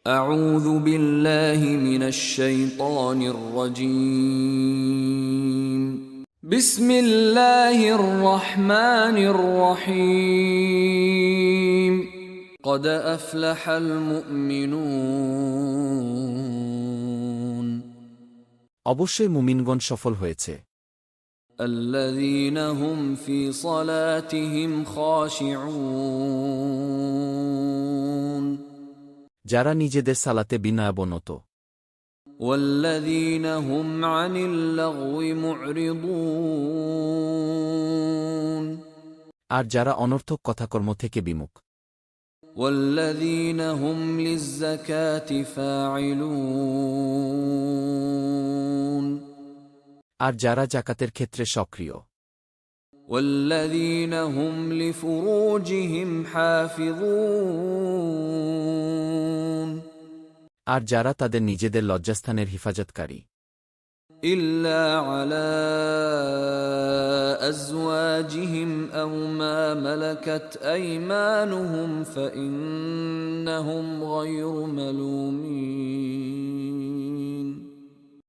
أعوذ بالله من الشيطان الرجيم. بسم الله الرحمن الرحيم. قد أفلح المؤمنون. অবশ্যই মুমিনগণ সফল হয়েছে। الذين هم في صلاتهم خاشعون. যারা নিজেদের সালাতে বিনয়াবনত। والذين هم عن اللغو معرضون. আর যারা অনর্থক কথাকর্ম থেকে বিমুখ। والذين هم للزكاة فاعلون. আর যারা জাকাতের ক্ষেত্রে সক্রিয়। والذين هم لفروجهم حافظون. আর যারা তাদের নিজেদের লজ্জাস্থানের হিফাজতকারী। إلا على أزواجهم أو ما ملكت أيمانهم فإنهم غير ملومين.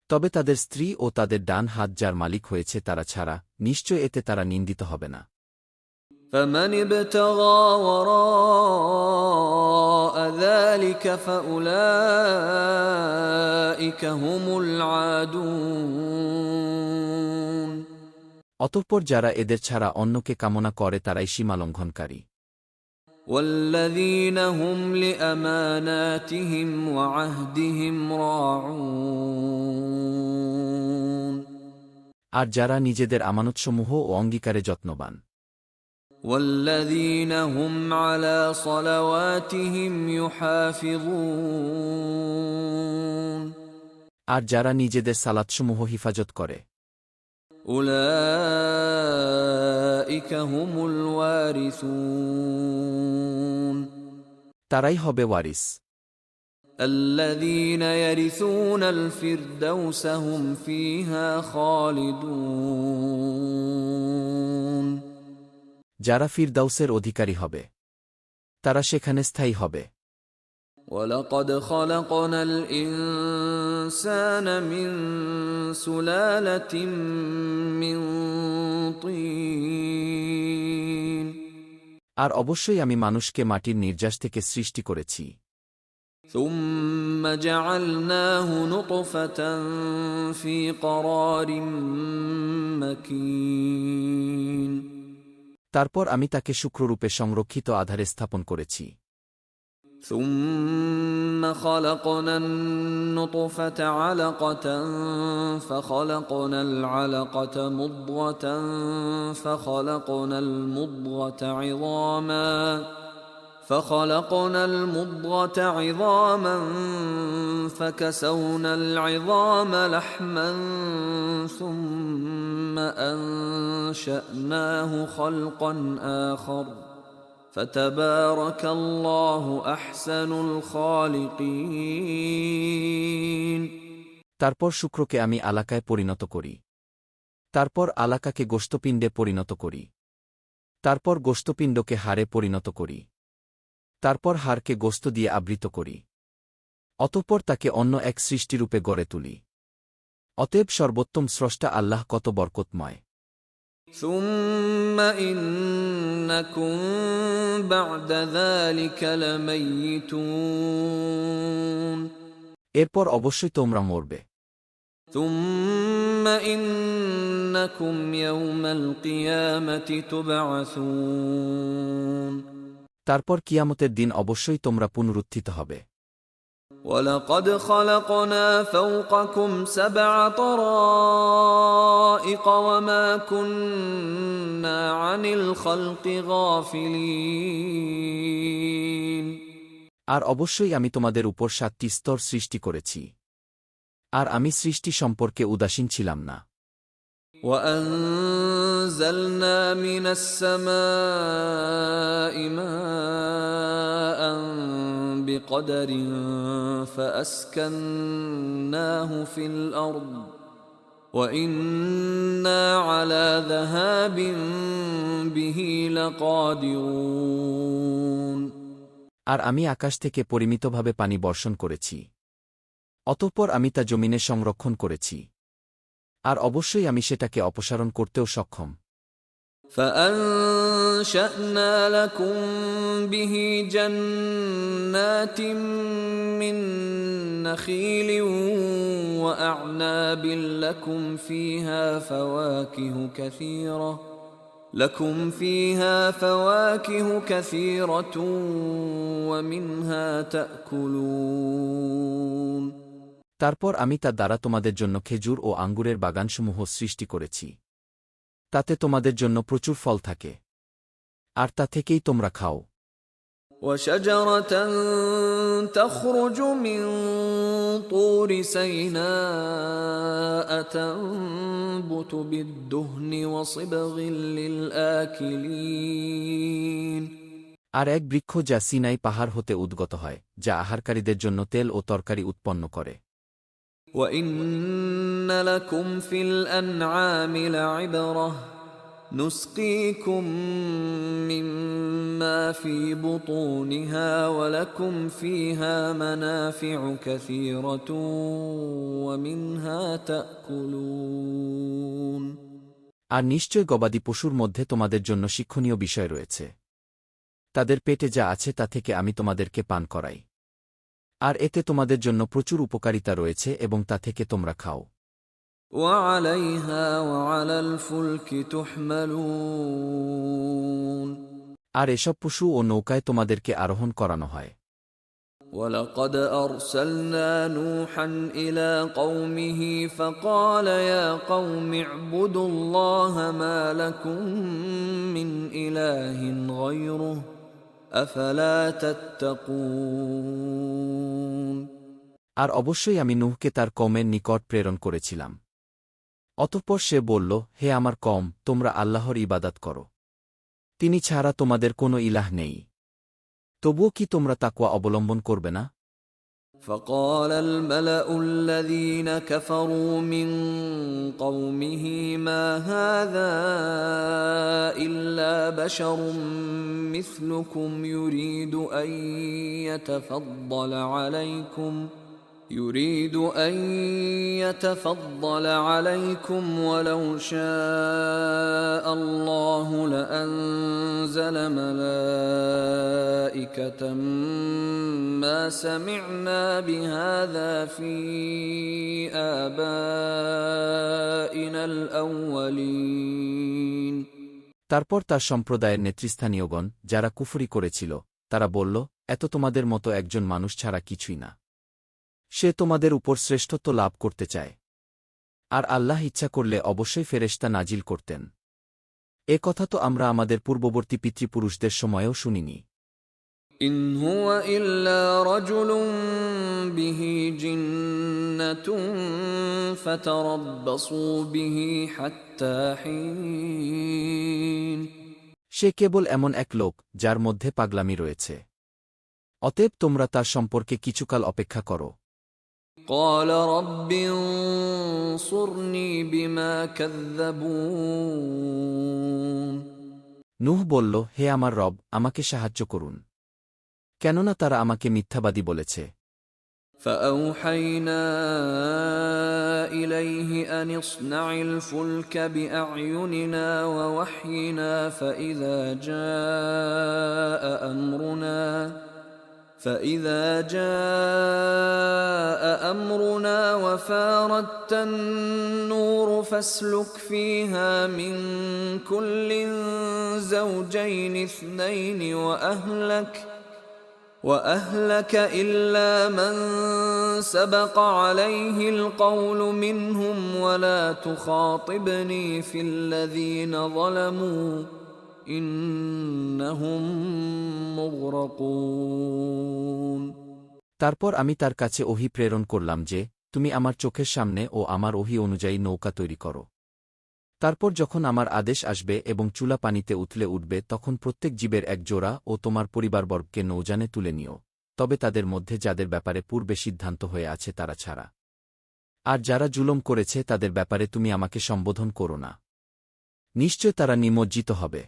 তবে তাদের স্ত্রী ও তাদের ডান হাত যার মালিক হয়েছে তারা ছাড়া নিশ্চয় এতে তারা নিন্দিত হবে না। فمن ابتغى وراء ذلك فأولئك هم العادون. অতঃপর যারা এদের ছাড়া অন্যকে কামনা করে তারাই সীমালঙ্ঘনকারী। والذين هم لأماناتهم وعهدهم راعون. আর যারা নিজেদের আমানতসমূহ ও অঙ্গীকারে যত্নবান। والذين هم على صلواتهم يحافظون. আর যারা নিজেদের সালাতসমূহ হিফাজত করে। أولئك هم الوارثون. তারাই হবে ওয়ারিস। الذين يرثون الفردوس هم فيها خالدون. যারা ফিরদাউসের অধিকারী হবে তারা সেখানে স্থায়ী হবে। ولقد خلقنا الإنسان من سلالة من طين. আর অবশ্যই আমি মানুষকে মাটির নির্যাস থেকে সৃষ্টি করেছি। ثم جعلناه نطفة في قرار مكين. তারপর আমি তাকে শুক্ররূপে সংরক্ষিত আধারে স্থাপন করেছি। ثم خلقنا النطفة علقة فخلقنا العلقة مضغة فخلقنا المضغة عظاما فكسونا العظام لحما ثم أنشأناه خلقا آخر فتبارك الله أحسن الخالقين. তারপর শুক্রকে আমি আলাকায় পরিণত করি। তারপর আলাকাকে গোশতপিণ্ডে পরিণত করি। তারপর গোশতপিণ্ডকে হাড়ে পরিণত করি। তারপর হাড়কে গোশত দিয়ে আবৃত করি। অতঃপর তাকে অন্য এক সৃষ্টিরূপে গড়ে তুলি। অতএব সর্বোত্তম স্রষ্টা আল্লাহ কত বরকতময়। ثم إنكم بعد ذلك لميتون. এরপর অবশ্যই তোমরা মরবে। ثم إنكم يوم القيامة تبعثون. তারপর কিয়ামতের দিন অবশ্যই তোমরা পুনরুত্থিত হবে। ولقد خلقنا فوقكم 7 طرائق وما كنا عن الخلق غافلين. আর অবশ্যই আমি তোমাদের উপর 7টি স্তর সৃষ্টি করেছি। আর আমি সৃষ্টি সম্পর্কে উদাসীন ছিলাম না। وأنزلنا من السماء ماء بقدر فأسكناه في الأرض وإنا على ذهاب به لقادرون. আর আমি আকাশ থেকে পরিমিতভাবে পানি বর্ষণ করেছি। অতঃপর আমি তা জমিনে সংরক্ষণ করেছি। আর অবশ্যই আমি সেটাকে অপসারণ করতেও সক্ষম। فأنشأنا لكم به جنات من نخيل وأعناب لكم فيها فواكه كثيرة ومنها تأكلون। তারপর আমি তা দ্বারা তোমাদের জন্য খেজুর ও আঙ্গুরের বাগানসমূহ সৃষ্টি করেছি। তাতে তোমাদের জন্য প্রচুর ফল থাকে, আর তা থেকেই তোমরা খাও। وشجرة تخرج من طور سيناء تنبت بالدهن وصبغ للآكلين। আর এক বৃক্ষ যা সিনাই পাহাড় হতে উদ্গত হয়, যা আহারকারীদের জন্য তেল ও তরকারি উৎপন্ন করে। وَإِنَّ لَكُمْ فِي الْأَنْعَامِ لَعِبْرَةً نُسْقِيكُم مِّمَّا فِي بُطُونِهَا وَلَكُمْ فِيهَا مَنَافِعُ كَثِيرَةٌ وَمِنْهَا تَأْكُلُونَ। আর নিশ্চয় গবাদি পশুর মধ্যে তোমাদের জন্য শিক্ষণীয় বিষয় রয়েছে। তাদের পেটে যা আছে তা থেকে আমি তোমাদেরকে পান করাই। আর এতে তোমাদের জন্য প্রচুর উপকারিতা রয়েছে এবং তা থেকে তোমরা খাও। وَعَلَيْهَا وَعَلَى الْفُلْكِ تُحْمَلُونَ। আর এসব পশু ও নৌকায় তোমাদেরকে আরোহণ করানো হয়। وَلَقَدْ أَرْسَلْنَا نُوحًا إِلَى قَوْمِهِ فَقَالَ يَا قَوْمِ اعْبُدُوا اللَّهَ مَا لَكُم مِّنْ إِلَٰهٍ غَيْرُهُ أَفَلَا تَتَّقُونَ। আর অবশ্যই আমি নূহকে তার কওমের নিকট প্রেরণ করেছিলাম। অতঃপর সে বলল, হে আমার কওম, তোমরা আল্লাহর ইবাদত করো। তিনি ছাড়া তোমাদের কোনো ইলাহ নেই। তবুও কি তোমরা তাকওয়া অবলম্বন করবে না? فقال الملأ الذين كفروا من قومه ما هذا إلا بشر مثلكم يريد أن يتفضل عليكم ولو شاء الله لأنزل ملائكة ما سمعنا بهذا في آبائنا الأولين। তারপর তার সম্প্রদায়ের নেতৃস্থানীয়গণ, যারা কুফরি করেছিল, তারা বলল, এত তোমাদের মতো একজন মানুষ ছাড়া কিছুই না। সে তোমাদের উপর শ্রেষ্ঠত্ব লাভ করতে চায়। আর আল্লাহ ইচ্ছা করলে অবশ্যই ফেরেশতা নাজিল করতেন। এ কথা তো আমরা আমাদের পূর্ববর্তী পিতৃপুরুষদের সময়েও শুনিনি। ইন হুয়া ইল্লা রাজুলুন বিহি জিন্নাতুন ফাতারাব্বাসু বিহি হাত্তা হিন। সে কেবল এমন এক লোক যার মধ্যে পাগলামি রয়েছে। অতএব তোমরা তার সম্পর্কে কিছুকাল অপেক্ষা করো। قال رب انصرني بما كذبون। নূহ বলল, হে আমার রব, আমাকে সাহায্য করুন, কেননা তারা আমাকে মিথ্যাবাদী বলেছে। فأوحينا إليه أن اصنع الفلك بأعيننا ووحينا فإذا جاء أمرنا وفاردت النور فاسلك فيها من كل زوجين اثنين وأهلك إلا من سبق عليه القول منهم ولا تخاطبني في الذين ظلموا إنهم مغرقون। তারপর আমি তার কাছে ওহী প্রেরণ করলাম যে, তুমি আমার চোখের সামনে ও আমার ওহী অনুযায়ী নৌকা তৈরি করো। তারপর যখন আমার আদেশ আসবে এবং চুলা পানিতে উথলে উঠবে, তখন প্রত্যেক জীবের এক জোড়া ও তোমার পরিবারবর্গকে নৌযানে তুলে নিও, তবে তাদের মধ্যে যাদের ব্যাপারে পূর্বে সিদ্ধান্ত হয়ে আছে তারা ছাড়া। আর যারা জুলুম করেছে তাদের ব্যাপারে তুমি আমাকে সম্বোধন করো না। নিশ্চয় তারা নিমজ্জিত হবে।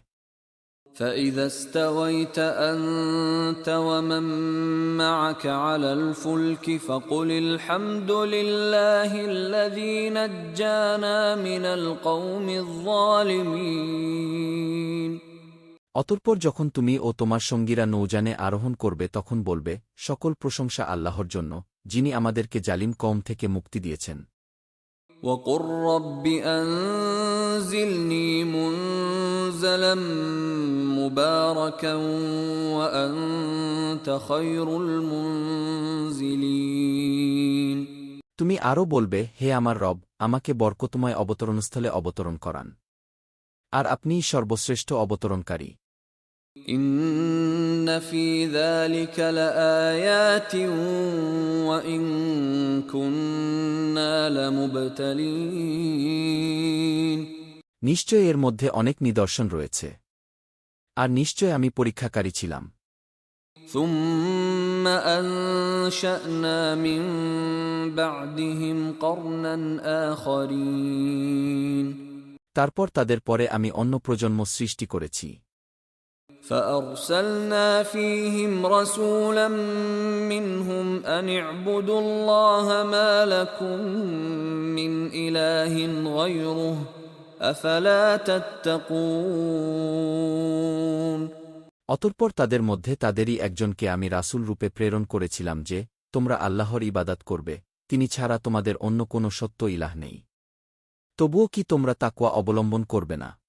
فإذا استويت أنت ومن معك على الفلك فقل الحمد لله الذي نجانا من القوم الظالمين। অতঃপর যখন তুমি ও তোমার সঙ্গীরা নৌযানে আরোহণ করবে তখন বলবে, সকল প্রশংসা আল্লাহর জন্য, যিনি আমাদেরকে জালিম কওম থেকে মুক্তি দিয়েছেন। وقل رب أنزلني منزلا مباركا وأنت خير المنزلين। তুমি আরও বলবে, হে আমার রব, আমাকে বরকতময় অবতরণস্থলে অবতরণ করান, আর আপনিই সর্বশ্রেষ্ঠ অবতরণকারী। إن في ذلك لآيات وإن كنا لمبتلين। নিশ্চয় এর মধ্যে অনেক নিদর্শন রয়েছে, আর নিশ্চয় আমি পরীক্ষাকারী ছিলাম। ثم أنشأنا من بعدهم قرنا آخرين। তারপর তাদের পরে আমি অন্য প্রজন্ম সৃষ্টি করেছি। فأرسلنا فيهم رسولا منهم أن اعبدوا الله ما لكم من إله غيره أفلا تتقون। অতঃপর তাদের মধ্যে তাদেরই একজনকে আমি রাসূল রূপে প্রেরণ করেছিলাম যে, তোমরা আল্লাহর ইবাদত করবে, তিনি ছাড়া তোমাদের অন্য কোনো সত্য ইলাহ নেই। তবুও কি তোমরা তাকওয়া অবলম্বন করবে না?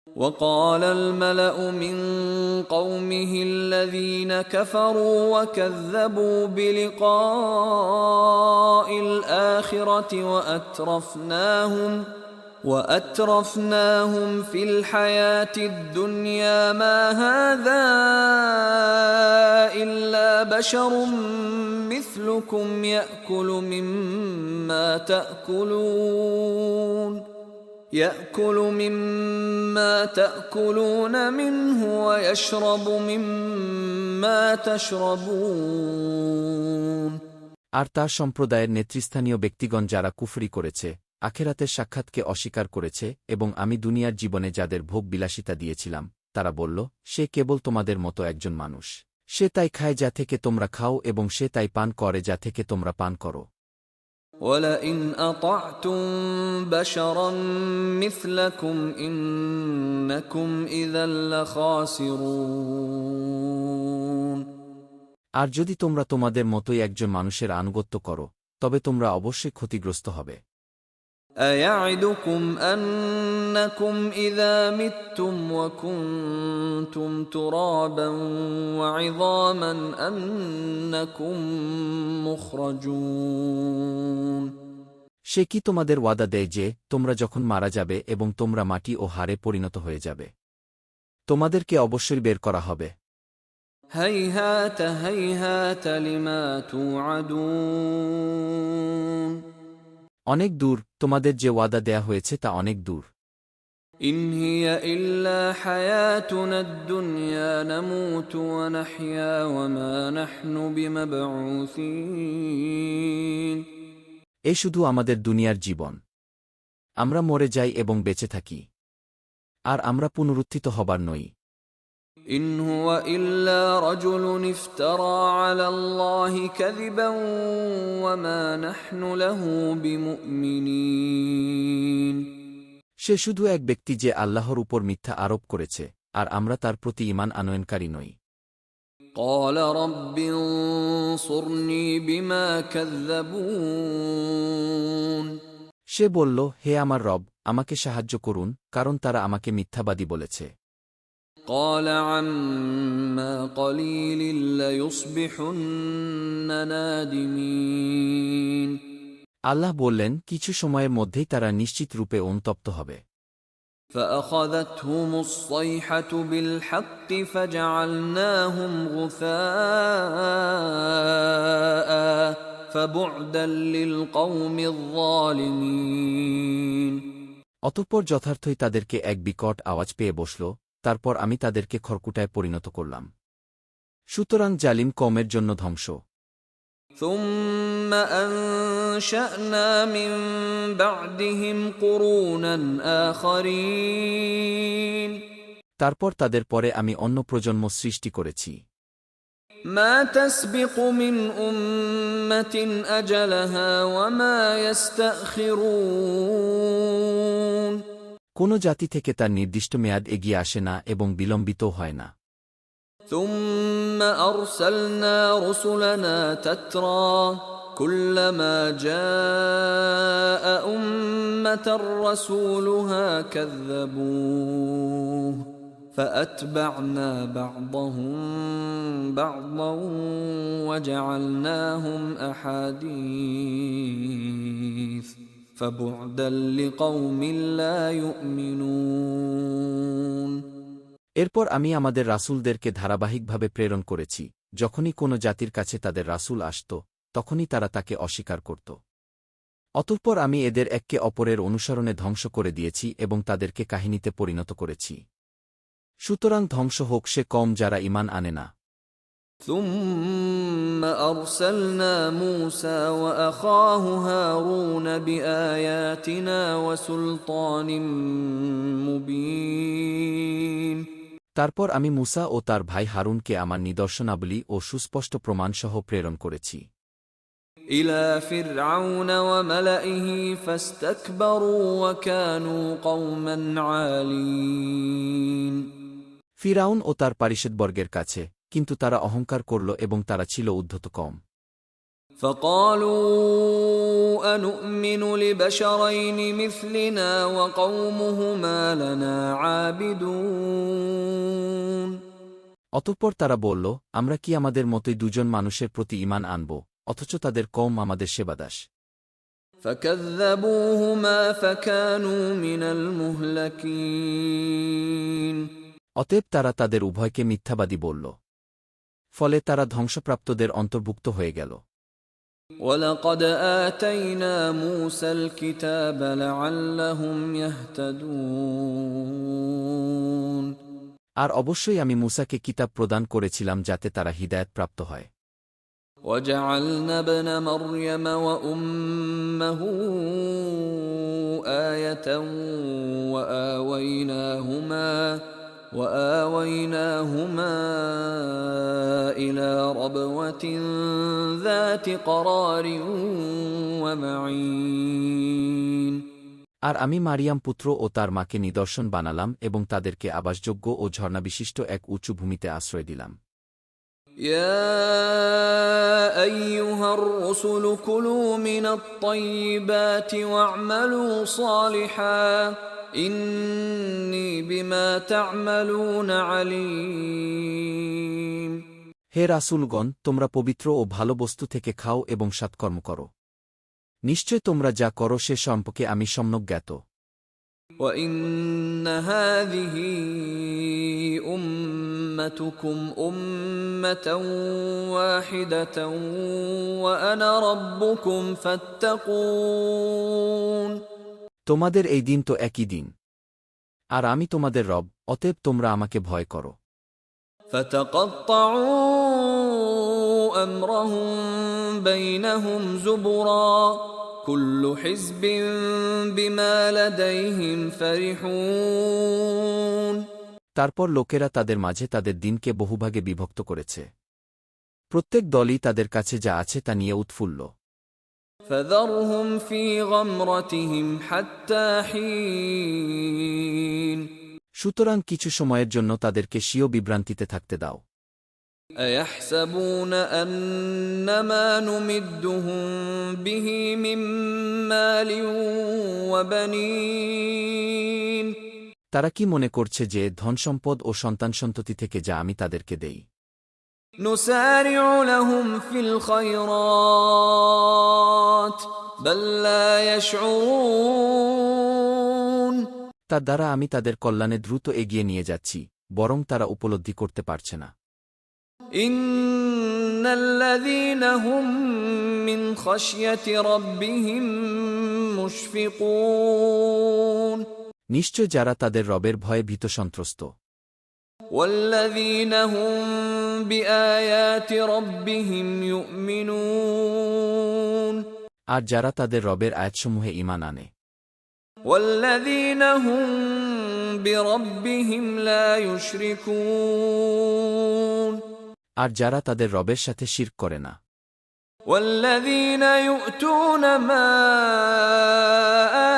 وقال الملأ من قومه الذين كفروا وكذبوا بلقاء الآخرة وأترفناهم في الحياة الدنيا ما هذا إلا بشر مثلكم يأكل مما تأكلون منه ويشرب مما تشربون। আর তার সম্প্রদায়ের নেতৃস্থানীয় ব্যক্তিগণ যারা কুফরি করেছে, আখেরাতের সাক্ষাৎকে অস্বীকার করেছে এবং আমি দুনিয়ার জীবনে যাদের ভোগ বিলাসিতা দিয়েছিলাম, তারা বলল, সে কেবল তোমাদের মতো একজন মানুষ, সে তাই খায় যা থেকে তোমরা খাও এবং সে তাই পান করে যা থেকে তোমরা পান করো। وَلَئِنْ أَطَعْتُمْ بَشَرًا مِثْلَكُمْ إِنَّكُمْ إِذًا لَخَاسِرُونَ। আর যদি তোমরা তোমাদের মতোই একজন মানুষের আনুগত্য করো, তবে তোমরা অবশ্যই ক্ষতিগ্রস্ত হবে। أَيَعِدُكُمْ أَنَّكُمْ إِذَا مِتُّمْ وَكُنْتُمْ تُرَابًا وَعِظَامًا أَنَّكُمْ مُخْرَجُونَ। সে কি তোমাদের ওয়াদা দেয় যে, তোমরা যখন মারা যাবে এবং তোমরা মাটি ও হাড়ে পরিণত হয়ে যাবে, তোমাদেরকে অবশ্যই বের করা হবে? هَيْهَاتَ هَيْهَاتَ لِمَا تُوعَدُونَ। অনেক দূর, তোমাদের যে ওয়াদা দেয়া হয়েছে তা অনেক দূর। إِنْ هِيَ إِلَّا حَيَاتُنَا الدُّنْيَا نَمُوتُ وَنَحْيَا وَمَا نَحْنُ بِمَبْعُوثِينَ। এ শুধু আমাদের দুনিয়ার জীবন, আমরা মরে যাই এবং বেঁচে থাকি, আর আমরা পুনরুত্থিত হবার নই। إِنْ هُوَ إِلَّا رَجُلٌ افْتَرَى عَلَى اللَّهِ كَذِبًا وَمَا نَحْنُ لَهُ بِمُؤْمِنِينَ। সে শুধু এক ব্যক্তি যে আল্লাহর উপর মিথ্যা আরোপ করেছে, আর আমরা তার প্রতি ঈমান আনয়নকারী নই। قَالَ رَبِّ انصُرْنِي بِمَا كَذَّبُونِ। সে বলল, হে আমার রব, আমাকে সাহায্য করুন, কারণ তারা আমাকে মিথ্যাবাদী বলেছে। قَالَ عَمَّا قَلِيلٍ لَيُصْبِحُنَّ نَادِمِينَ। আল্লাহ বললেন, কিছু সময়ের মধ্যেই তারা নিশ্চিত রূপে অনুতপ্ত হবে। فأخذتهم الصيحة بالحق فجعلناهم غثاء فبعدا للقوم الظالمين। অতঃপর যথার্থই তাদেরকে এক বিকট আওয়াজ পেয়ে বসল, তারপর আমি তাদেরকে খড়কুটায় পরিণত করলাম। সুতরাং জালিম কওমের জন্য ধ্বংস। ثم أنشأنا من بعدهم قرونا آخرين। তারপর তাদের পরে আমি অন্য প্রজন্ম সৃষ্টি করেছি। ما تسبق من أمة أجلها وما يستأخرون কোনো জাতি থেকে তার নির্দিষ্ট মেয়াদ এগিয়ে আসে না এবং বিলম্বিতও হয় না। ثم أرسلنا رسلنا تترى كلما جاء أمة رسولها كذبوه فأتبعنا بعضهم بعضا وجعلناهم أحاديث فبعدا لقوم لا يؤمنون এরপর আমি আমাদের রাসূলদেরকে ধারাবাহিকভাবে প্রেরণ করেছি। যখনই কোনো জাতির কাছে তাদের রাসূল আসত, তখনই তারা তাকে অস্বীকার করত। অতঃপর আমি এদের একে অপরের অনুসরণে ধ্বংস করে দিয়েছি এবং তাদেরকে কাহিনীতে পরিণত করেছি। সুতরাং ধ্বংস হোক সে কম যারা ঈমান আনে না। ثم أرسلنا موسى وأخاه هارون بآياتنا وسلطان مبين তারপর আমি মুসা ও তার ভাই হারুনকে আমার নিদর্শনাবলী ও সুস্পষ্ট প্রমাণসহ প্রেরণ করেছি। إلى فرعون وملئه فاستكبروا وكانوا قوما عالين ফিরাউন ও তার পারিষদবর্গের কাছে, কিন্তু তারা অহংকার করল এবং তারা ছিল উদ্ধত কম। فقالوا أنؤمن لبشرين مثلنا وقومهما لنا عابدون অতঃপর তারা বলল, আমরা কি আমাদের মতোই দুজন মানুষের প্রতি ঈমান আনব, অথচ তাদের কওম আমাদের সেবাদাস। فكذبوهما فكانوا من المهلكين অতএব তারা তাদের উভয়কে মিথ্যাবাদী বলল, ফলে তারা ধ্বংসপ্রাপ্তদের অন্তর্ভুক্ত হয়ে গেল। ولقد آتينا موسى الكتاب لعلهم يهتدون আর অবশ্যই আমি মূসাকে কিতাব প্রদান করেছিলাম যাতে তারা হিদায়াত প্রাপ্ত হয়। وجعلنا ابن مريم وأمه آية وآويناهما إلى ربوة ذات قرار ومعين আর আমি মারিয়াম পুত্র ও তার মাকে নিদর্শন বানালাম এবং তাদেরকে আবাসযোগ্য ও ঝর্ণাবিশিষ্ট এক উঁচু ভূমিতে আশ্রয় দিলাম। يا أيها الرسل كلوا من الطيبات واعملوا صالحا إني بما تعملون عليم হে রাসূলগণ, তোমরা পবিত্র ও ভালো বস্তু থেকে খাও এবং সৎকর্ম করো। নিশ্চয় তোমরা যা করো সে সম্পর্কে আমি সম্যক জ্ঞাত। وَإِنَّ هَٰذِهِ أُمَّتُكُمْ أُمَّةً وَاحِدَةً وَأَنَا رَبُّكُمْ فَاتَّقُونِ তোমাদের এই দিন তো একই দিন, আর আমি তোমাদের রব, অতএব তোমরা আমাকে ভয় করো। فَتَقَطَّعُوا أَمْرَهُم بَيْنَهُمْ زُبُرًا كُلُّ حِزْبٍ بِمَا لَدَيْهِمْ فَرِحُونَ তারপর লোকেরা তাদের মাঝে তাদের দিনকে বহুভাগে বিভক্ত করেছে। প্রত্যেক দলই তাদের কাছে যা আছে তা নিয়ে উৎফুল্ল। فَذَرْهُمْ فِي غَمْرَتِهِمْ حَتَّىٰ حِينٍ সুতরাং কিছু সময়ের জন্য তাদেরকে স্বীয় বিভ্রান্তিতে থাকতে দাও। أَيَحْسَبُونَ أَنَّمَا نُمِدُّهُم بِهِ مِن مَّالٍ وَبَنِينَ তারা কি মনে করছে যে ধনসম্পদ ও সন্তানসন্ততি থেকে যা আমি তাদেরকে দেই, نُسَارِعُ لَهُمْ فِي الْخَيْرَاتِ بَل لَّا يَشْعُرُونَ তার দ্বারা আমি তাদের কল্যাণে দ্রুত এগিয়ে নিয়ে যাচ্ছি, বরং তারা উপলব্ধি করতে পারছে না। إِنَّ الَّذِينَ هُم مِّنْ خَشْيَةِ رَبِّهِم مُّشْفِقُونَ নিশ্চয় যারা তাদের রবের ভয়ে ভীতসন্ত্রস্ত। وَالَّذِينَ هُم بِآيَاتِ رَبِّهِمْ يُؤْمِنُونَ আর যারা তাদের রবের আয়াতসমূহে ঈমান আনে। وَالَّذِينَ هُم بربهم لا يشركون আর যারা তাদের রবের সাথে শিরক করে না। والذين يؤتون ما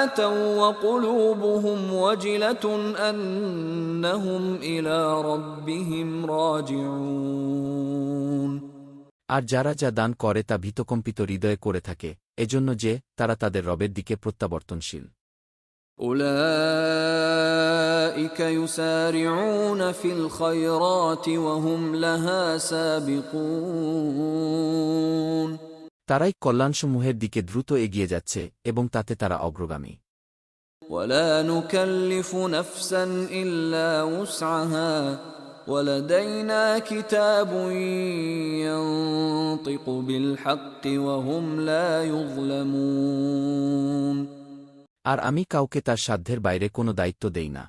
آتوا وقلوبهم وجلة أنهم إلى ربهم راجعون আর যারা যা দান করে তা ভীতকম্পিত হৃদয়ে করে থাকে, এজন্য যে তারা তাদের রবের দিকে প্রত্যাবর্তনশীল। أولئك يسارعون في الخيرات وهم لها سابقون তারাই কল্যাণসমূহের দিকে দ্রুত এগিয়ে যাচ্ছে এবং তাতে তারা অগ্রগামী। ولا نكلف نفسا إلا وسعها ولدينا كتاب ينطق بالحق وهم لا يظلمون আর আমি কাউকে তার সাধ্যের বাইরে কোনো দায়িত্ব দেই না।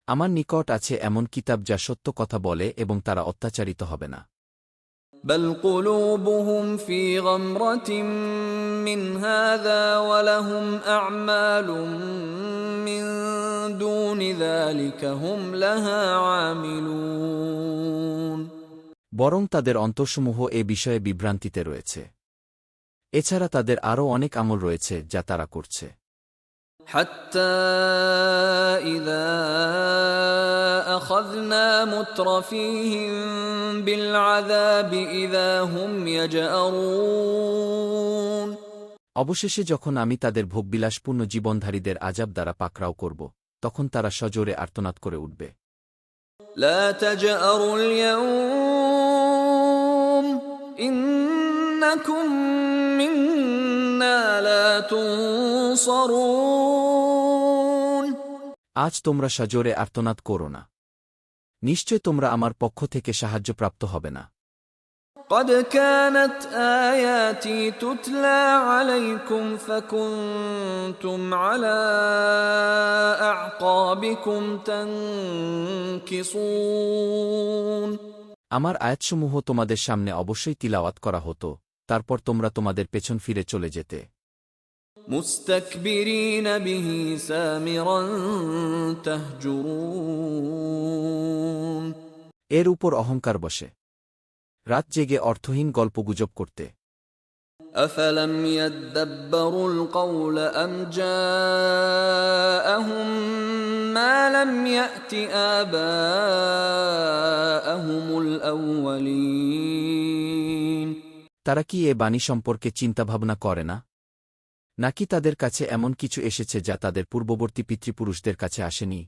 আমার নিকট আছে এমন কিতাব যা সত্য কথা বলে এবং তারা অত্যাচারিত হবে না। بل قلوبهم في غمرة من هذا ولهم أعمال من دون ذلك هم لها عاملون বরং তাদের অন্তরসমূহ এ বিষয়ে বিভ্রান্তিতে রয়েছে। এছাড়া তাদের আরও অনেক আমল রয়েছে যা তারা করছে। حتى إذا أخذنا مترفيهم بالعذاب إذا هم يجأرون অবশেষে যখন আমি তাদের ভোগবিলাসপূর্ণ জীবনধারীদের আযাব দ্বারা পাকড়াও করব, তখন তারা সজোরে আর্তনাদ করে উঠবে। لا تجأروا اليوم إنكم منا لا تنصرون আজ তোমরা সজোরে আর্তনাদ করো না, নিশ্চয় তোমরা আমার পক্ষ থেকে সাহায্যপ্রাপ্ত হবে না। قد كانت آياتي تتلى عليكم فكنتم على أعقابكم تنكصون আমার আয়াতসমূহ তোমাদের সামনে অবশ্যই তিলাওয়াত করা হতো, তারপর তোমরা তোমাদের পেছন ফিরে চলে যেতে। مستكبرين به سامرا تهجرون এর উপর অহংকার বসে রাত জেগে অর্থহীন গল্পগুজব করতে। أفلم يدبروا القول أم جاءهم ما لم يأت آباءهم الأولين তারা কি এ বাণী সম্পর্কে চিন্তাভাবনা করে না? নাকি তাদের কাছে এমন কিছু এসেছে যা তাদের পূর্ববর্তী পিতৃপুরুষদের কাছে আসেনি?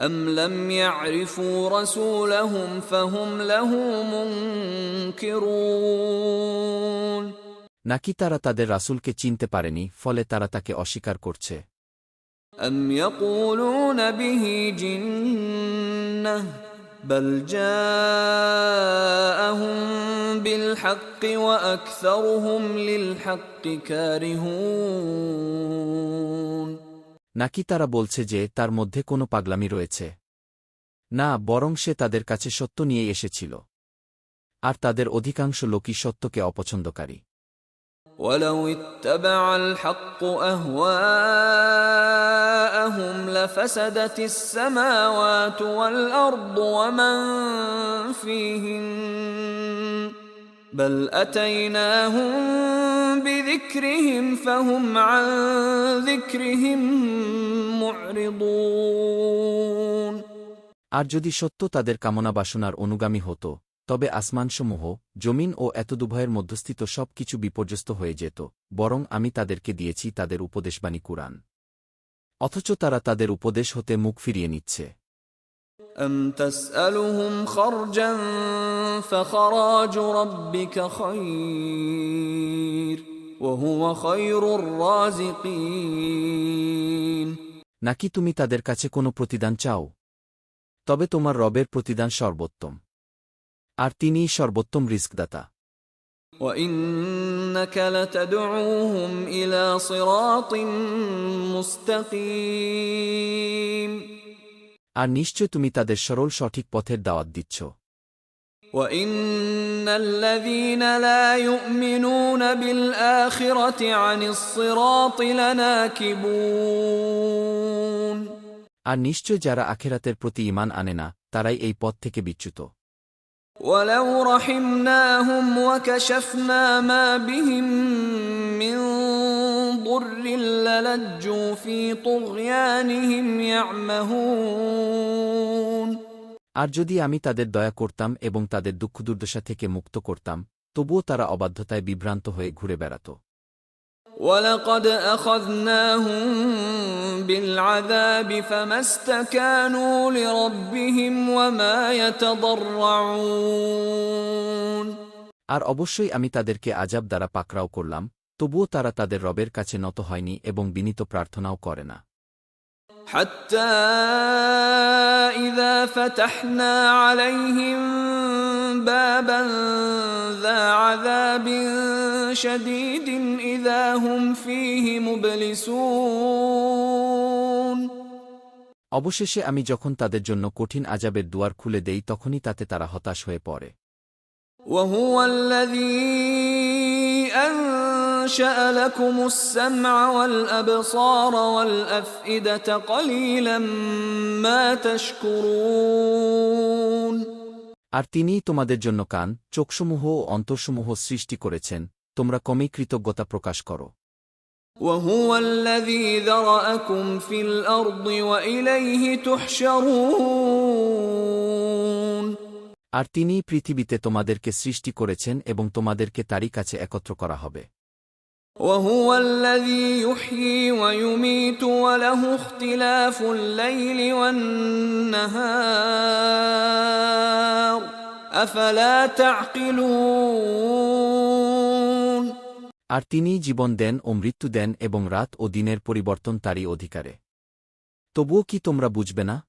أم لم يعرفوا رسولهم فهم له منكرون নাকি তারা তাদের রাসূলকে চিনতে পারেনি, ফলে তারা তাকে অস্বীকার করছে? أم يقولون به جنة بل جاءهم بالحق وأكثرهم للحق كارهون নাকি তারা বলছে যে তার মধ্যে কোনো পাগলামি রয়েছে? না, বরং সে তাদের কাছে সত্য নিয়ে এসেছিল, আর তাদের অধিকাংশ লোকই সত্যকে অপছন্দকারী। ولو اتبع الحق أهواءهم لفسدت السماوات والأرض ومن فيهن بل أتيناهم بذكرهم فهم عن ذكرهم معرضون আর যদি সত্য তাদের কামনা বাসনার অনুগামী হতো, তবে আসমানসমূহ, জমিন ও এতদুভয়ের মধ্যস্থিত সব কিছু বিপর্যস্ত হয়ে যেত, বরং আমি তাদেরকে দিয়েছি তাদের উপদেশবাণী কুরআন। অথচ তারা তাদের উপদেশ হতে মুখ ফিরিয়ে নিচ্ছে। أم تسألهم خرجا فخراج ربك خير وهو خير الرازقين নাকি তুমি তাদের কাছে কোনো প্রতিদান চাও? তবে তোমার রবের প্রতিদান সর্বোত্তম, আর তিনিই সর্বোত্তম রিস্কদাতা। وإنك لتدعوهم إلى صراط مستقيم আর নিশ্চয় তুমি তাদের সরল সঠিক পথের দাওয়াত দিচ্ছ। وإن الذين لا يؤمنون بالآخرة عن الصراط لناكبون আর নিশ্চয় যারা আখেরাতের প্রতি ঈমান আনে না তারাই এই পথ থেকে বিচ্যুত। ولو رحمناهم وكشفنا ما بهم من ضر للجوا في طغيانهم يعمهون। আর যদি আমি তাদের দয়া করতাম এবং তাদের দুঃখ দুর্দশা থেকে মুক্ত করতাম, তবুও তারা অবাধ্যতায় বিভ্রান্ত হয়ে ঘুরে বেড়াত। وَلَقَدْ أَخَذْنَاهُمْ بِالْعَذَابِ فَمَا اسْتَكَانُوا لِرَبِّهِمْ وَمَا يَتَضَرَّعُونَ। আর অবশ্যই আমি তাদেরকে আযাব দ্বারা পাকড়াও করলাম, তবুও তারা তাদের রবের কাছে নত হয়নি এবং বিনীত প্রার্থনাও করে না। حتى إذا فتحنا عليهم بابا ذا عذاب شديد إذا هم فيه مبلسون। অবশেষে আমি যখন তাদের জন্য কঠিন আযাবের দুয়ার খুলে দেই তখনই তাতে তারা হতাশ হয়ে পড়ে। وهو الذي أنشأ لكم السمع والأبصار والأفئدة قليلا ما تشكرون। আর তিনিই তোমাদের জন্য কান, চোখসমূহ ও অন্তরসমূহ সৃষ্টি করেছেন, তোমরা কমই কৃতজ্ঞতা প্রকাশ করো। وهو الذي ذرأكم في الأرض وإليه تحشرون। আর তিনিই পৃথিবীতে তোমাদেরকে সৃষ্টি করেছেন এবং তোমাদেরকে তারই কাছে একত্র করা হবে। وهو الذي يحيي ويميت وله اختلاف الليل والنهار أفلا تعقلون। আর তিনিই জীবন দেন ও মৃত্যু দেন এবং রাত ও দিনের পরিবর্তন তারই অধিকারে। তবুও কি তোমরা বুঝবে না?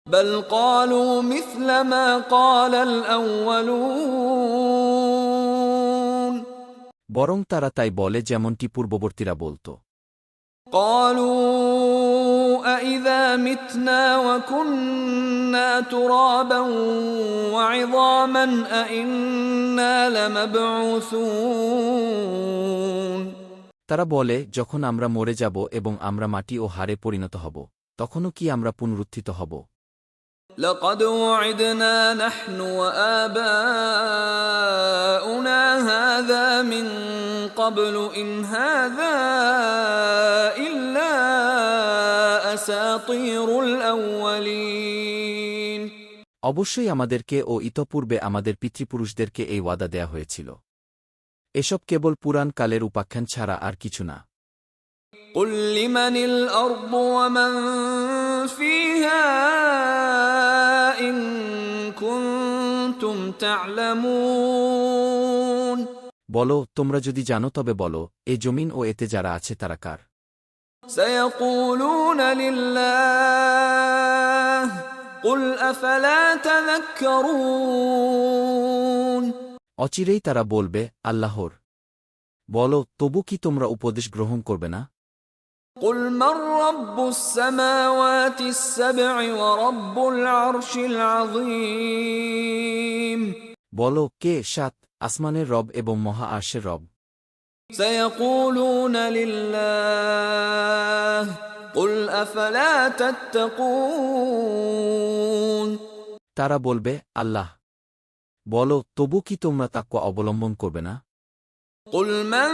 بل قالوا مثل ما قال الأولون। বরং তারা তাই বলে যেমনটি পূর্ববর্তীরা বলত। قالوا أإذا متنا وكنا ترابا وعظاما أإنا لمبعوثون। তারা বলে, যখন আমরা মরে যাব এবং আমরা মাটি ও হাড়ে পরিণত হব, তখনও কি আমরা পুনরুত্থিত হব? لقد وعدنا نحن وآباؤنا هذا من قبل إن هذا إلا أساطير الأولين। অবশ্যই আমাদেরকে ও ইতপূর্বে আমাদের পিতৃপুরুষদেরকে এই ওয়াদা দেয়া হয়েছিল। এসব কেবল পুরাণ কালের উপাখ্যান ছাড়া আর কিছু না। قل لمن الأرض ومن فيها إن كنتم تعلمون। বলো, তোমরা যদি জানো তবে বলো, এ জমিন ও এতে যারা আছে তারা কার? سيقولون لله قل أفلا تذكرون। অচিরেই তারা বলবে, আল্লাহর। বলো, তবু কি তোমরা উপদেশ গ্রহণ করবে না? قل من رب السماوات السبع ورب العرش العظيم। বলো, কে 7 আসমানের রব এবং মহা আরশের রব? سيقولون لله قل أفلا تتقون। তারা বলবে, আল্লাহ। বলো, তবু কি তোমরা তাকওয়া অবলম্বন করবে না? قل من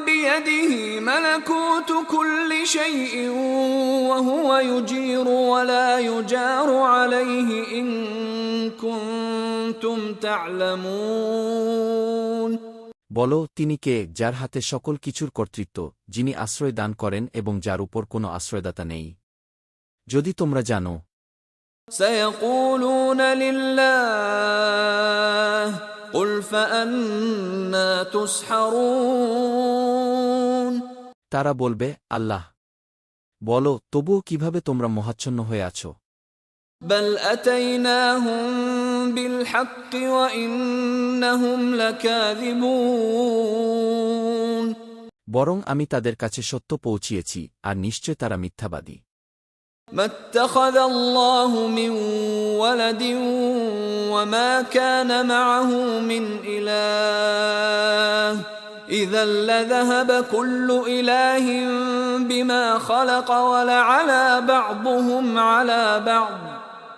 بيده ملكوت كل شيء وهو يجير ولا يجار عليه إن كنتم تعلمون। বলো, তিনি কে, যার হাতে সকল কিছুর কর্তৃত্ব, যিনি আশ্রয় দান করেন এবং যার উপর কোনো আশ্রয়দাতা নেই, যদি তোমরা জানো। سيقولون لله قل فأنا تسحرون। তারা বলবে, আল্লাহ। বলো, তবুও কিভাবে তোমরা মোহাচ্ছন্ন হয়ে আছো? بل أتيناهم بالحق وإنهم لكاذبون। বরং আমি তাদের কাছে সত্য পৌঁছিয়েছি, আর নিশ্চয় তারা মিথ্যাবাদী। ما اتخذ الله من ولد وما كان معه من إله إذا لذهب كل إله بما خلق ولعلى بعضهم على بعض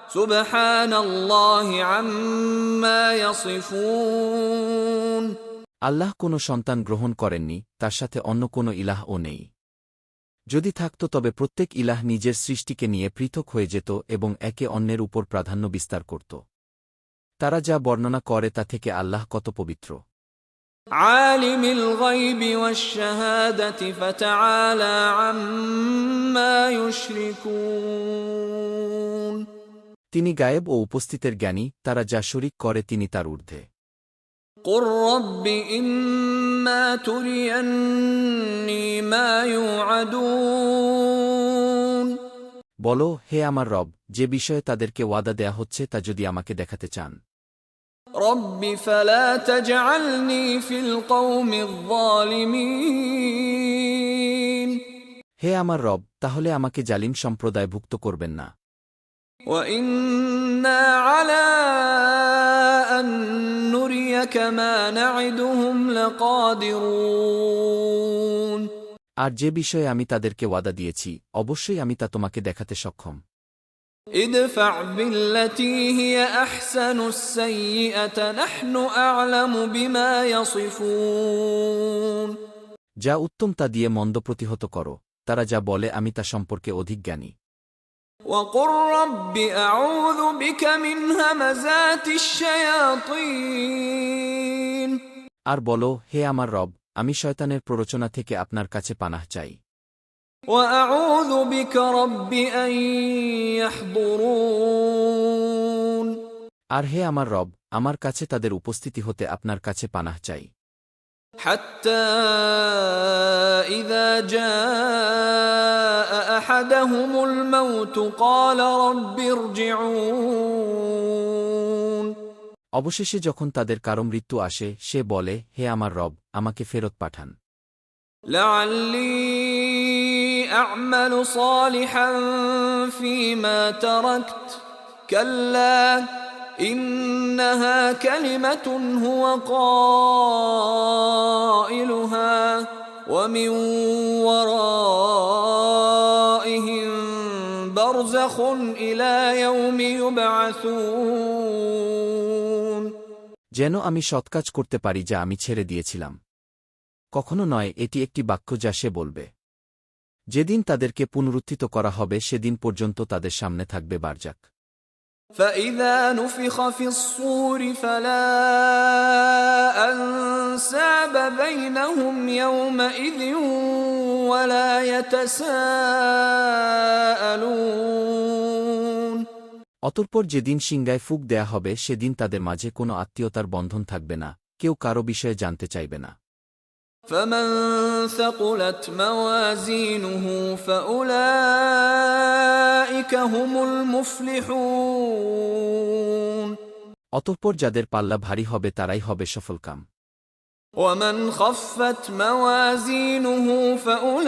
سبحان الله عما يصفون আল্লাহ কোনো সন্তান গ্রহণ করেননি, তার সাথে অন্য কোনো ইলাহও নেই। যদি থাকত তবে প্রত্যেক ইলাহ নিজের সৃষ্টিকে নিয়ে পৃথক হয়ে যেত এবং একে অন্যের উপর প্রাধান্য বিস্তার করত। তারা যা বর্ণনা করে তা থেকে আল্লাহ কত পবিত্র। عالم الغيب والشهادة فتعالى عما يشركون তিনি গায়েব ও উপস্থিতের জ্ঞানী, তারা যা শরিক করে তিনি তার ঊর্ধ্বে। قل رب إما تريني ما يوعدون বলো, হে আমার রব, যে বিষয়ে তাদেরকে ওয়াদা দেয়া হচ্ছে তা যদি আমাকে দেখাতে চান। رب فلا تجعلني في القوم الظالمين হে আমার রব, তাহলে আমাকে জালিম সম্প্রদায়ভুক্ত করবেন না। وإنا على أن نريك ما نعدهم لقادرون আর যে বিষয়ে আমি তাদেরকে ওয়াদা দিয়েছি, অবশ্যই আমি তা তোমাকে দেখাতে সক্ষম। ادفع بالتي هي أحسن السيئة نحن أعلم بما يصفون যা উত্তম তা দিয়ে মন্দ প্রতিহত করো, তারা যা বলে আমি তা সম্পর্কে অধিক জ্ঞানী। وقل رب أعوذ بك من همزات الشياطين আর বলো, হে আমার রব, আমি শয়তানের প্ররোচনা থেকে আপনার কাছে পানাহ চাই। وأعوذ بك رب أن يحضرون আর হে আমার রব, আমার কাছে তাদের উপস্থিতি হতে আপনার কাছে পানাহ চাই। حتى إذا جاء أحدهم الموت قال رب ارجعون অবশেষে যখন তাদের কারো মৃত্যু আসে, সে বলে, হে আমার রব, আমাকে ফেরত পাঠান। لعلي أعمل صالحا فيما تركت كلا إنها كلمة هو قائلها ومن ورائهم برزخ إلى يوم يبعثون যেন আমি সৎকাজ করতে পারি যা আমি ছেড়ে দিয়েছিলাম। কখনো নয়, এটি একটি বাক্য যা সে বলবে। যেদিন তাদেরকে পুনরুত্থিত করা হবে সেদিন পর্যন্ত তাদের সামনে থাকবে বারজাক। فإذا نفخ في الصور فلا أنساب بينهم يومئذ ولا يتساءلون অতঃপর যেদিন সিংগায় ফুঁক দেয়া হবে সেদিন তাদের মাঝে কোনো আত্মীয়তার বন্ধন থাকবে না, কেউ কারো বিষয়ে জানতে চাইবে না। فمن ثقلت موازينه فأولئك هم المفلحون অতঃপর যাদের পাল্লা ভারী হবে তারাই হবে সফলকাম। ومن خفت موازينه فأولئك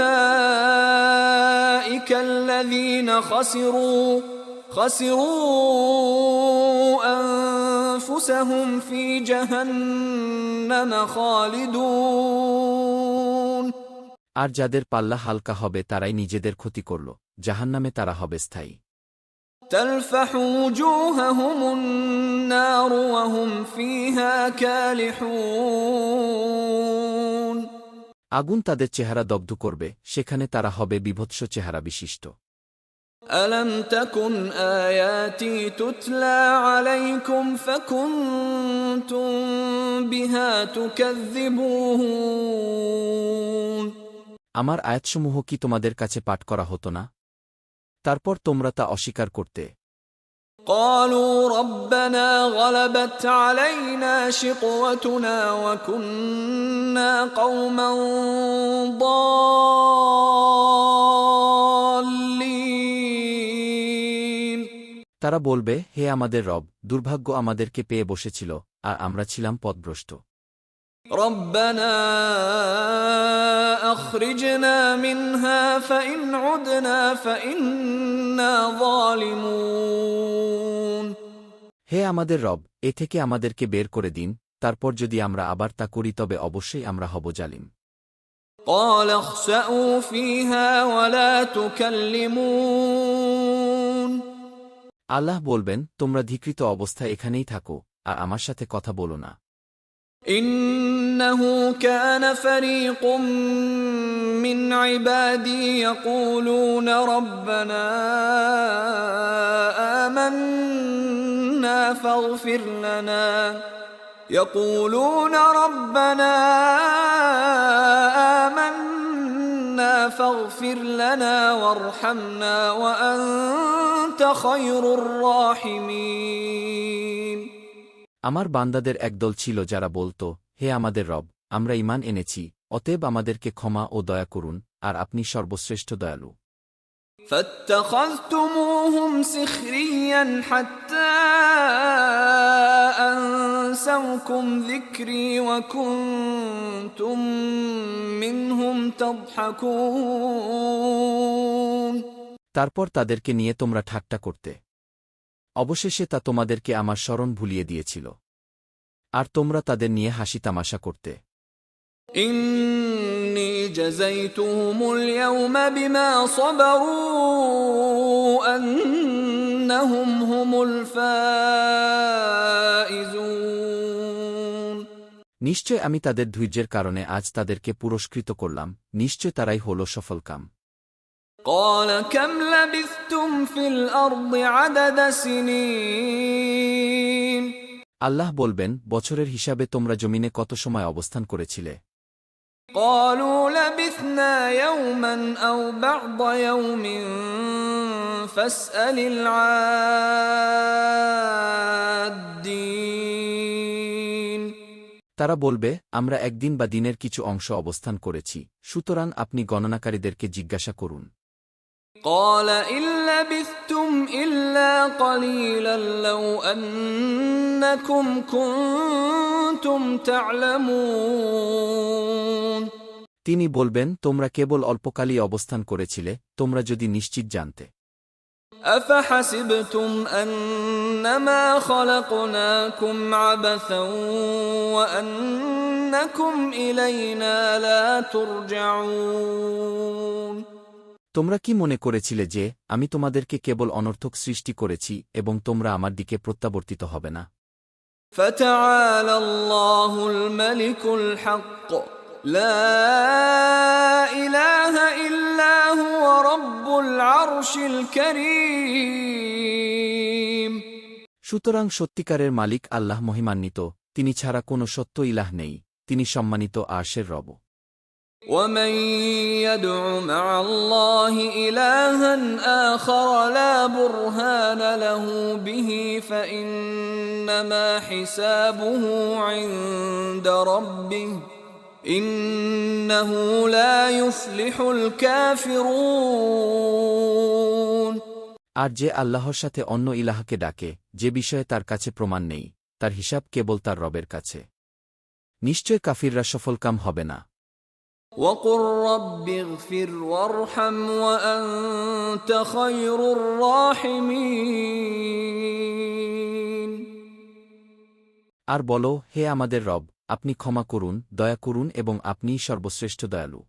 الذين خسروا أنفسهم في جهنم خالدون আর যাদের পাল্লা হালকা হবে তারাই নিজেদের ক্ষতি করল, জাহান্নামে তারা হবে স্থায়ী। تلفح وجوههم النار وهم فيها كالحون আগুন তাদের চেহারা দগ্ধ করবে, সেখানে তারা হবে বিভৎস চেহারা বিশিষ্ট। ألم تكن آياتي تتلى عليكم فكنتم بها تكذبون আমার আয়াতসমূহ কি তোমাদের কাছে পাঠ করা হতো না? তারপর তোমরা তা অস্বীকার করতে। قالوا ربنا غلبت علينا شقوتنا وكنا قوما ضالين তারা বলবে, হে আমাদের রব, দুর্ভাগ্য আমাদেরকে পেয়ে বসেছিল আর আমরা ছিলাম পথভ্রষ্ট। ربنا أخرجنا منها فإن عدنا فإنا ظالمون হে আমাদের রব, এ থেকে আমাদেরকে বের করে দিন, তারপর যদি আমরা আবার তা করি তবে অবশ্যই আমরা হব জালিম। قال اخسأوا فيها ولا تكلمون আল্লাহ বলবেন, তোমরা ধিকৃত অবস্থায় এখানেই থাকো আর আমার সাথে কথা বলো না। إنه كان فريق من عبادي يقولون ربنا آمنا فاغفر لنا يقولون ربنا آمنا فاغفر لنا وارحمنا وأنت خير الراحمين আমার বান্দাদের একদল ছিল যারা বলত, হে আমাদের রব, আমরা ঈমান এনেছি, অতএব আমাদেরকে ক্ষমা ও দয়া করুন, আর আপনি সর্বশ্রেষ্ঠ দয়ালু। فاتخذتموهم سخريا حتى أنسوكم ذكري وكنتم منهم تضحكون তারপর তাদেরকে নিয়ে তোমরা ঠাট্টা করতে। অবশেষে তা তোমাদেরকে আমার স্মরণ ভুলিয়ে দিয়েছিল, আর তোমরা তাদের নিয়ে হাসি তামাশা করতে। إني جزيتهم اليوم بما صبروا أنهم هم الفائزون নিশ্চয় আমি তাদের ধৈর্যের কারণে আজ তাদেরকে পুরস্কৃত করলাম, নিশ্চয় তারাই হল সফলকাম। قال كم لبثتم في الأرض عدد سنين আল্লাহ বলবেন, বছরের হিসাবে তোমরা জমিনে কত সময় অবস্থান করেছিলে? قالوا لبثنا يوما أو بعض يوم فاسأل العادين তারা বলবে, আমরা একদিন বা দিনের কিছু অংশ অবস্থান করেছি, সুতরাং আপনি গণনাকারীদেরকে জিজ্ঞাসা করুন। قال إن لبثتم إلا قليلا لو أنكم كنتم تعلمون তিনি বলবেন, তোমরা কেবল অল্পকালই অবস্থান করেছিলে, তোমরা যদি নিশ্চিত জানতে। أفحسبتم أنما خلقناكم عبثا وأنكم إلينا لا ترجعون তোমরা কি মনে করেছিলে যে আমি তোমাদেরকে কেবল অনর্থক সৃষ্টি করেছি এবং তোমরা আমার দিকে প্রত্যাবর্তিত হবে না? فتعالى الله الملك الحق لا إله إلا هو رب العرش الكريم সুতরাং সত্যিকারের মালিক আল্লাহ মহিমান্বিত, তিনি ছাড়া কোনো সত্য ইলাহ নেই, তিনি সম্মানিত আরশের রব। ومن يدع مع الله إلها آخر لا برهان له به فإنما حسابه عند ربه إنه لا يفلح الكافرون আর যে আল্লাহর সাথে অন্য ইলাহকে ডাকে, যে বিষয়ে তার কাছে প্রমাণ নেই, তার হিসাব কেবল তার রবের কাছে। নিশ্চয় কাফিররা সফলকাম হবে না। وقل رب اغفر وارحم وأنت خير الراحمين আর বলো, হে আমাদের রব, আপনি ক্ষমা করুন, দয়া করুন এবং আপনিই সর্বশ্রেষ্ঠ দয়ালু।